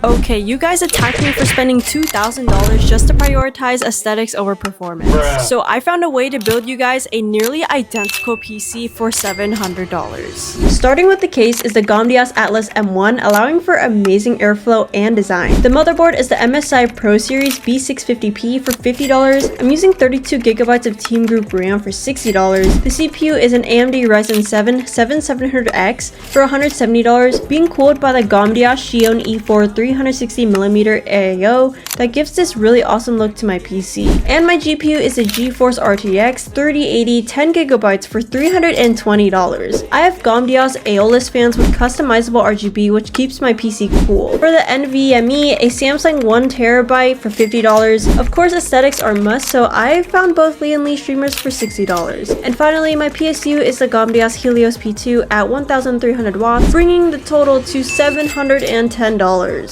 Okay, you guys attacked me for spending $2,000 just to prioritize aesthetics over performance. So I found a way to build you guys a nearly identical PC for $700. Starting with the case is the Gomdias Atlas M1, allowing for amazing airflow and design. The motherboard is the MSI Pro Series B650P for $50. I'm using 32GB of Team Group RAM for $60. The CPU is an AMD Ryzen 7 7700X for $170, being cooled by the Gomdia Xion E4 360mm AIO that gives this really awesome look to my PC. And my GPU is a GeForce RTX 3080 10GB for $320. I have Gomdia's Aeolus fans with customizable RGB, which keeps my PC cool. For the NVMe, a Samsung 1TB for $50. Of course, aesthetics are must, so I found both Lee and Lee streamers for $60. And finally, my PSU is the Gomdia's Helios P2 at 1300 watts, bringing the total to $710.